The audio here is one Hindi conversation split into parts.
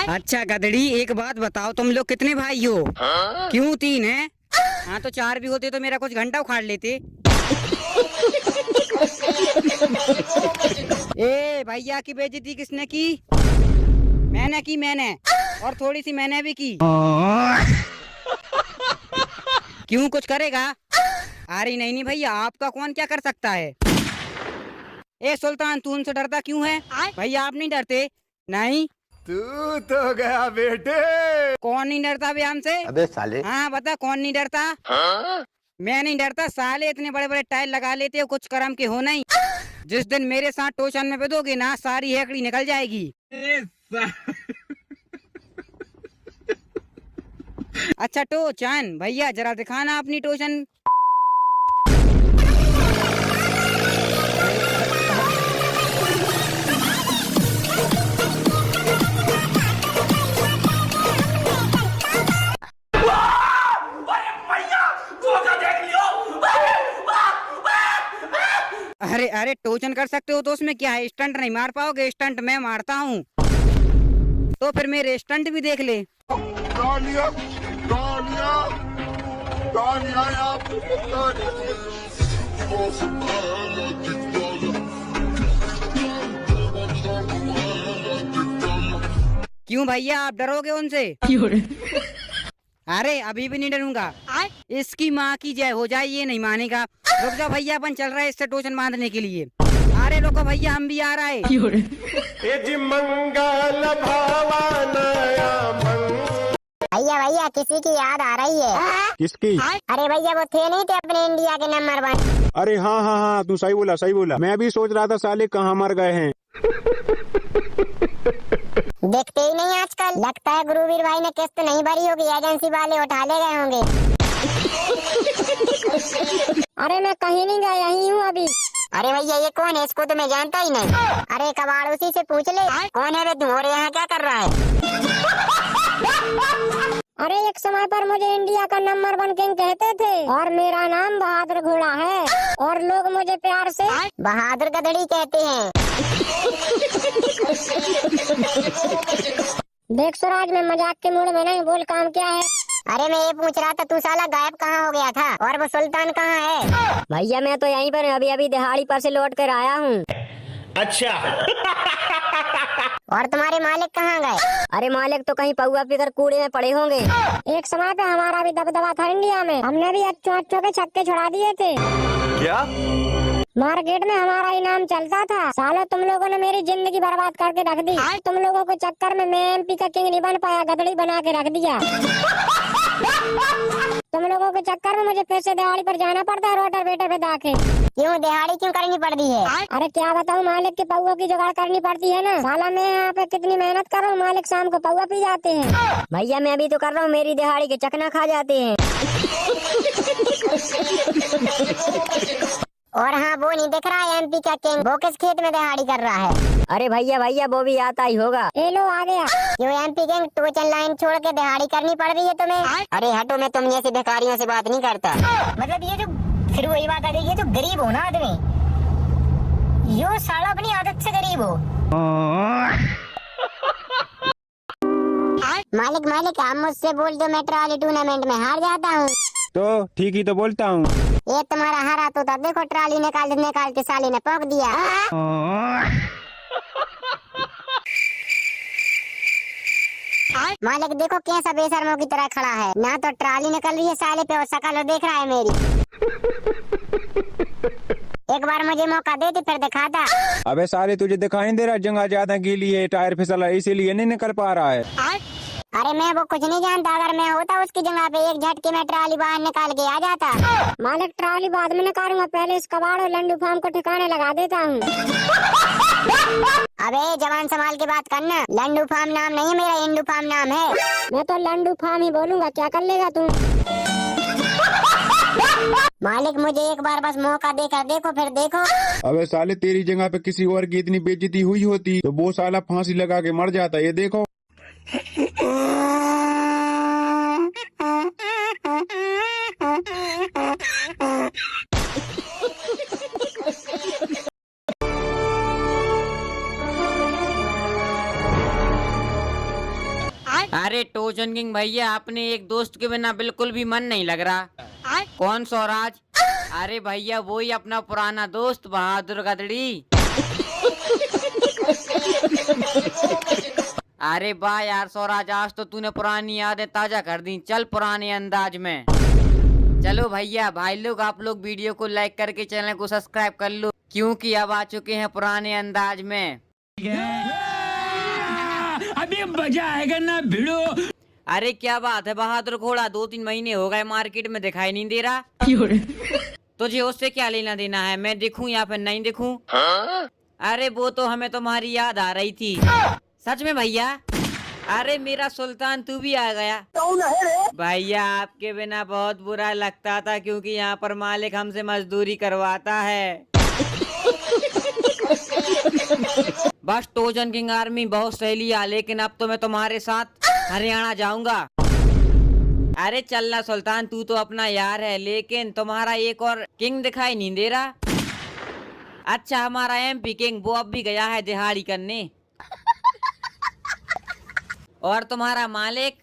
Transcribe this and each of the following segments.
अच्छा गधड़ी, एक बात बताओ, तुम लोग कितने भाई हो? क्यों 3 हैं? हाँ तो 4 भी होते तो मेरा कुछ घंटा उखाड़ लेते। ए भैया की बेइज्जती किसने की? मैंने की, मैंने। और थोड़ी सी मैंने भी की। क्यों, कुछ करेगा? अरे नहीं नहीं भैया, आपका कौन क्या कर सकता है? ए सुल्तान, तू उनसे डरता क्यों है? भैया आप नहीं डरते? नहीं। तू तो गया बेटे। कौन नहीं डरता बे हमसे? अबे साले। हाँ बता, कौन नहीं डरता? मैं नहीं डरता साले, इतने बड़े बड़े टायर लगा लेते हो, कुछ कर्म के हो नहीं। जिस दिन मेरे साथ टोचन में बेदोगे ना, सारी हेकड़ी निकल जाएगी। अच्छा टोचन भैया, जरा दिखाना अपनी टोचन। अरे अरे, टोचन कर सकते हो तो उसमें क्या है? स्टंट नहीं मार पाओगे? स्टंट मैं मारता हूँ। तो फिर मेरे स्टंट भी देख ले। तालियां, तालियां, तालियां, क्यों भैया, आप डरोगे उनसे? अरे अभी भी नहीं डरूंगा। इसकी माँ की जय हो जाए, ये नहीं मानेगा। रुक जाओ भैया, अपन चल रहा है इससे टोचन बांधने के लिए। अरे रुको भैया, हम भी आ रहा है। मंगल भवानया भैया भैया, किसी की याद आ रही है। किसकी? अरे भैया, वो थे नहीं थे अपने इंडिया के नंबर 1। अरे हाँ हाँ हाँ, तू सही बोला सही बोला। मैं भी सोच रहा था साले कहाँ मर गए हैं। देखते ही नहीं आजकल। लगता है गुरुवीर भाई ने किस्त नहीं भरी होगी, एजेंसी वाले उठा ले गए होंगे। अरे मैं कहीं नहीं गया, यहीं हूँ अभी। अरे भैया, ये कौन है? इसको तो मैं जानता ही नहीं। अरे कबाड़, उसी से पूछ ले कौन है रे तू, और यहाँ क्या कर रहा है? अरे एक समय पर मुझे इंडिया का नंबर 1 किंग कहते थे, और मेरा नाम बहादुर घोड़ा है, और लोग मुझे प्यार से बहादुर गधड़ी कहते हैं। देख स्वराज, मैं मजाक के मूड में नहीं, बोल काम क्या है? अरे मैं ये पूछ रहा था, तू साला गायब कहाँ हो गया था, और वो सुल्तान कहाँ है? भैया मैं तो यहीं पर अभी अभी दिहाड़ी पर से लौट कर आया हूँ। अच्छा। और तुम्हारे मालिक कहाँ गए? अरे मालिक तो कहीं पौआ पीकर कूड़े में पड़े होंगे। एक समय पे हमारा भी दबदबा था इंडिया में, हमने भी अच्छों के छक्के छुड़ा दिए थे। क्या? मार्केट में हमारा ही नाम चलता था। सालों तुम लोगों ने मेरी जिंदगी बर्बाद करके रख दी। तुम लोगों के चक्कर में मैं एमपी का किंग नहीं बन पाया, गधड़ी बना के रख दिया। तुम लोगों के चक्कर में मुझे फिर से दिहाड़ी पर जाना पड़ता है, रोटर बेटे पे दाके। क्यों दिहाड़ी क्यों करनी पड़ती है? अरे क्या बताऊँ, मालिक के पौआ की जुगाड़ करनी पड़ती है ना। साला मैं यहाँ पे कितनी मेहनत कर रहा हूँ, मालिक शाम को पौआ पी जाते हैं। भैया मैं भी तो कर रहा हूँ, मेरी दिहाड़ी के चकना खा जाते हैं। और हाँ, वो नहीं दिख रहा है एमपी का किंग, वो किस खेत में दिहाड़ी कर रहा है? अरे भैया भैया, वो भी आता ही होगा। ए लो आ गया। क्यों एमपी किंग, टोचन लाइन छोड़ के दिहाड़ी करनी पड़ रही है तुम्हें? अरे हटो, मैं तुम जैसे भिखारियों से बात नहीं करता। मतलब ये जो फिर वही बात आ रही है, जो गरीब हो ना आदमी, यो साला अपनी आदत से गरीब हो। मालिक मालिक, आप मुझसे बोल दो, मैं ट्रॉली टूर्नामेंट में हार जाता हूँ। तो ठीक ही तो बोलता हूँ। ये तुम्हारा हारा तो था, देखो ट्रॉली निकाल के साली ने पोंक दिया। मालिक देखो कैसा बेशर्मों की तरह खड़ा है, ना तो ट्रॉली निकल रही है साले पे, और शकल देख रहा है मेरी। एक बार मुझे मौका देती फिर दिखाता। अबे साले, तुझे दिखाई नहीं दे रहा जगह ज्यादा गीली है, टायर फिसला इसीलिए नहीं निकल पा रहा है। अरे मैं वो कुछ नहीं जानता, अगर मैं होता उसकी जगह पे एक झटके में ट्रॉली बाहर निकाल के आ जाता। मालिक ट्रॉली बाद में निकालूंगा, पहले इस कबाड़ और लंडू फार्म को ठिकाने लगा देता हूँ। अबे जवान संभाल के बात करना, लंडू फार्म नाम नहीं है मेरा, इंडू फार्म नाम है। मैं तो लंडू फार्म ही बोलूंगा, क्या कर लेगा तू? मालिक मुझे एक बार बस मौका देकर देखो, फिर देखो। अबे साले, तेरी जगह पे किसी और की इतनी बेइज्जती हुई होती तो वो साला फांसी लगा के मर जाता। ये देखो। टोचन किंग भैया, अपने एक दोस्त के बिना बिल्कुल भी मन नहीं लग रहा। कौन स्वराज? अरे भैया वही अपना पुराना दोस्त बहादुर गदड़ी। अरे वाह यार स्वराज, आज तो तूने पुरानी यादें ताजा कर दी। चल पुराने अंदाज में। चलो भैया भाई लोग, आप लोग वीडियो को लाइक करके चैनल को सब्सक्राइब कर लो, क्योंकि अब आ चुके हैं पुराने अंदाज में। अभी मजा आएगा ना भिड़ो। अरे क्या बात है बहादुर घोड़ा, 2-3 महीने हो गए मार्केट में दिखाई नहीं दे रहा। तुझे उससे क्या लेना देना है? मैं दिखूं या फिर नहीं दिखूं? अरे वो तो हमें तुम्हारी याद आ रही थी। सच में भैया? अरे मेरा सुल्तान तू भी आ गया। भैया आपके बिना बहुत बुरा लगता था, क्योंकि यहाँ पर मालिक हमसे मजदूरी करवाता है। बस टोचन किंग आर्मी बहुत सही लिया, लेकिन अब तो मैं तुम्हारे साथ हरियाणा जाऊंगा। अरे चलना सुल्तान, तू तो अपना यार है, लेकिन तुम्हारा एक और किंग दिखाई नहीं दे रहा। अच्छा हमारा MP किंग, वो अब भी गया है दिहाड़ी करने। और तुम्हारा मालिक?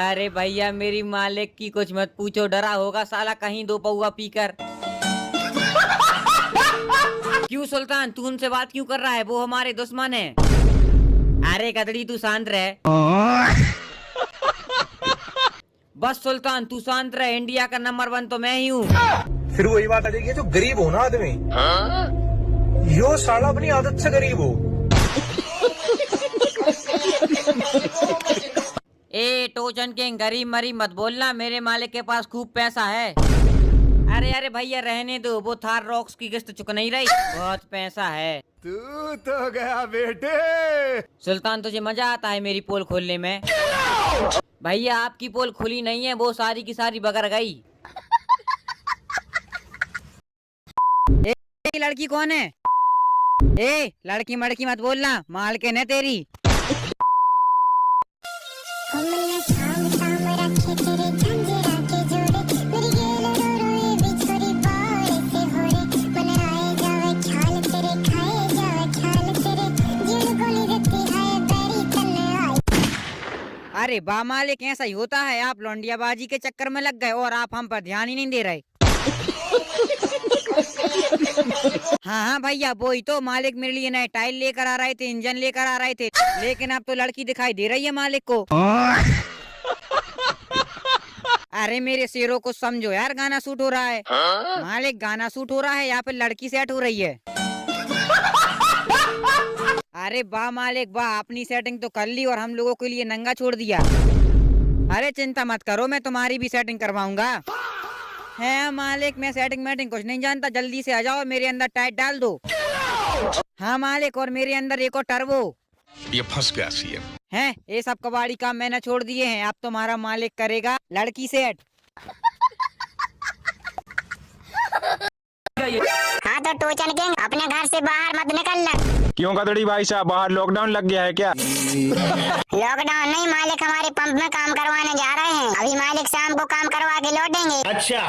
अरे भैया मेरी मालिक की कुछ मत पूछो, डरा होगा साला कहीं 2 पौआ पीकर। क्यों सुल्तान, तू उनसे बात क्यों कर रहा है? वो हमारे दुश्मन है। अरे गदड़ी तू शांत रह। बस सुल्तान तू शांत रह, इंडिया का नंबर 1 तो मैं ही हूँ। फिर वही बात आ जाएगी, जो गरीब हो ना आदमी, यो साला अपनी आदत से गरीब हो। ए टोचन किंग, गरीब मरी मत बोलना, मेरे मालिक के पास खूब पैसा है। अरे अरे भैया रहने दो, वो थार रॉक्स की किस्त चुक नहीं रही, बहुत पैसा है। तू तो गया बेटे। सुल्तान तुझे मजा आता है मेरी पोल खोलने में? भैया आपकी पोल खुली नहीं है, वो सारी की सारी बगर गई। ए लड़की कौन है? ए लड़की मड़की मत बोलना, माल के न तेरी। अरे बा मालिक, ऐसा ही होता है, आप लौंडियाबाजी के चक्कर में लग गए और आप हम पर ध्यान ही नहीं दे रहे। हाँ हाँ भैया वही तो, मालिक मेरे लिए नए टाइल लेकर आ रहे थे, इंजन लेकर आ रहे थे, लेकिन अब तो लड़की दिखाई दे रही है मालिक को। अरे मेरे शेरों को समझो यार, गाना शूट हो रहा है। मालिक गाना शूट हो रहा है या फिर लड़की सेट हो रही है? अरे वाह मालिक वाह, अपनी सेटिंग तो कर ली और हम लोगों के लिए नंगा छोड़ दिया। अरे चिंता मत करो, मैं तुम्हारी भी सेटिंग करवाऊंगा। है मालिक, मैं सेटिंग मैटिंग कुछ नहीं जानता, जल्दी से आ जाओ, मेरे अंदर टाइट डाल दो। हाँ मालिक, और मेरे अंदर एक और टर्बो। ये फंस गया सीएम। हैं ये सब कबाड़ी काम मैंने छोड़ दिए हैं, अब तुम्हारा मालिक करेगा लड़की सेट। हाँ तो टोचन किंग, अपने घर से बाहर मत निकलना। क्यों गदड़ी भाई साहब, बाहर लॉकडाउन लग गया है क्या? लॉकडाउन नहीं, मालिक हमारे पंप में काम करवाने जा रहे हैं, अभी मालिक शाम को काम करवा के लौटेंगे। अच्छा।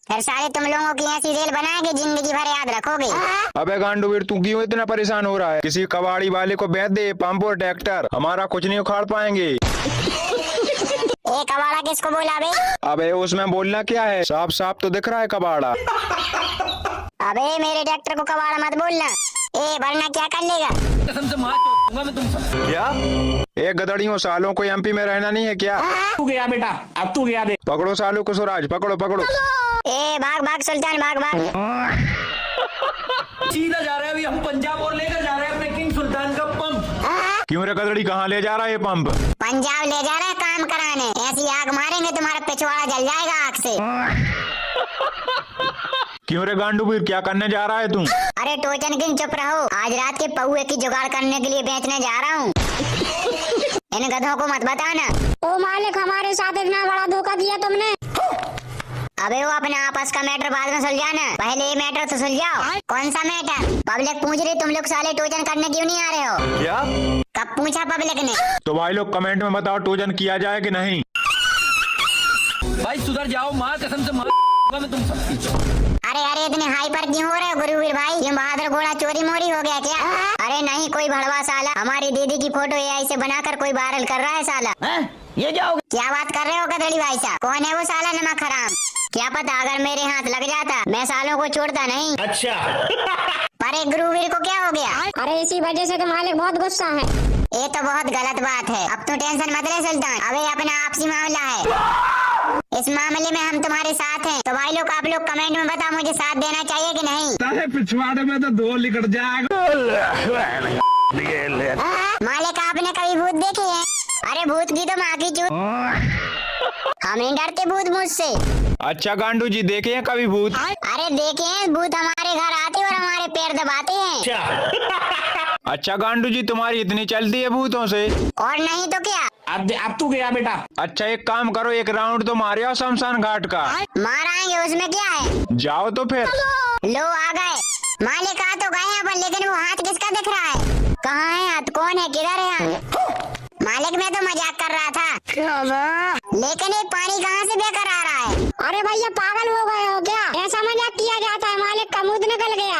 फिर सारे तुम लोगों की ऐसी रेल बनाएंगे, जिंदगी भर याद रखोगे। अबे गांडूवीर, तू क्यों इतना परेशान हो रहा है? किसी कबाड़ी वाले को बेच दे पंप और ट्रैक्टर, हमारा कुछ नहीं उखाड़ पाएंगे। ए कबाड़ा किसको बोला बे? अबे उसमें बोलना क्या है, साफ साफ तो दिख रहा है कबाड़ा। अबे मेरे ट्रैक्टर को कबाड़ा मत बोलना, ए वरना क्या कर लेगा? कसम से मार दूंगा मैं तुमसे। क्या? एक गदड़ियों, सालों को MP में रहना नहीं है क्या? तू गया बेटा, अब तू गया। पकड़ो सालों को स्वराज, पकड़ो पकड़ो। ए भाग भाग सुल्तान, भाग भाग। सीधा जा रहे हैं अभी हम पंजाब, और लेकर जा रहे हैं अपने किंग सुल्तान का पंप। क्यों रे गदड़ी, कहाँ ले जा रहा है ये पंप? पंजाब ले जा रहे हैं काम कराने, ऐसी आग मारेंगे तुम्हारा पिछवाड़ा जल जाएगा आग से। क्यों रे गांडूवीर, क्या करने जा रहा है तू? अरे टोचन किंग चुप रहो, आज रात के पौए की जुगाड़ करने के लिए बेचने जा रहा हूँ। इन गधों को मत बताना। ओ मालिक, हमारे साथ इतना बड़ा धोखा दिया तुमने। अबे वो अपने आपस का मैटर बाद में सुलझाना, पहले ये मैटर तो सुलझाओ। कौन सा मैटर? पब्लिक पूछ रही तुम लोग साले टोचन करने क्यों नहीं आ रहे हो? क्या? कब पूछा पब्लिक ने? तो भाई लोग कमेंट में बताओ, टोचन किया जाए कि नहीं? भाई सुधर जाओ, मार कसम से मार मैं तुमसे। अरे अरे इतने हाइपर क्यों हो रहे हो गुरुवीर भाई? ये बहादुर घोड़ा चोरी मोरी हो गया क्या? अरे अरे नहीं कोई भड़वा साला हमारी दीदी की फोटो एआई से बनाकर कोई वायरल कर रहा है साला। ये क्या होगा? क्या बात कर रहे हो गधड़ी भाई साहब? कौन है वो साला नमक हराम? क्या पता अगर मेरे हाथ लग जाता मैं सालों को छोड़ता नहीं। अच्छा। पर एक गुरुवीर को क्या हो गया? अरे इसी वजह से तो मालिक बहुत गुस्सा है। ये तो बहुत गलत बात है। अब तो टेंशन मत ले सुल्तान, अबे अपना आपसी मामला है। इस मामले में हम तुम्हारे साथ हैं। तो भाई लोग आप लोग कमेंट में बताओ मुझे साथ देना चाहिए कि नहीं। पिछवाड़े में तो दो लिकट जाएगा। मालिक आपने कभी भूत देखे हैं? अरे भूत की तो माँ की चूत। हम नहीं डरते भूत मुझसे। अच्छा गांडू जी देखे हैं कभी भूत? अरे देखे हैं भूत हमारे घर आते और हमारे पैर दबाते हैं। अच्छा गांडू जी तुम्हारी इतनी चलती है भूतों से? और नहीं तो क्या। अब तू गया बेटा। अच्छा एक काम करो, एक राउंड तो मारे आओ शमशान घाट का। मार आएंगे उसमें क्या है। जाओ तो फिर। लो आ गए। मालिक आ तो गए हैं पर लेकिन वो हाथ किसका दिख रहा है? कहाँ है हाथ? कौन है? किधर है? मालिक मैं तो मजाक कर रहा था। लेकिन ये पानी कहाँ से बेकर आ रहा है? अरे भैया पागल हो गए हो क्या? ऐसा मजाक किया जाता है? मालिक का मुंह निकल गया।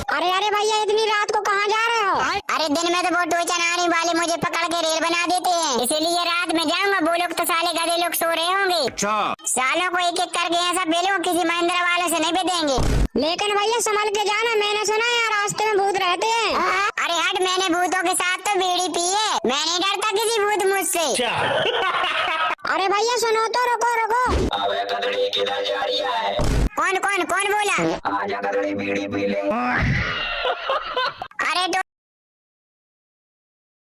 अरे अरे भैया इतनी रात को कहाँ जा रहे हो? अरे दिन में तो वो टोचन आने वाले मुझे पकड़ के रेल बना देते हैं, इसीलिए रात में जाऊंगा। वो लोग तो साले गधे लोग सो रहे होंगे। सालों को एक एक करके ऐसा बेलो किसी महिंद्रा वाले से नहीं बेचेंगे। लेकिन भैया संभल के जाना, मैंने सुना है रास्ते में भूत रहते हैं। अरे हट, मैंने भूतों के साथ तो बीड़ी पी है। मैं नहीं डरता किसी भूत मुझसे। अरे भैया सुनो तो, रुको रुको। अबे गधड़ी किधर जा रही है? कौन कौन कौन बोला? आजा गधड़ी बीड़ी पी ले। अरे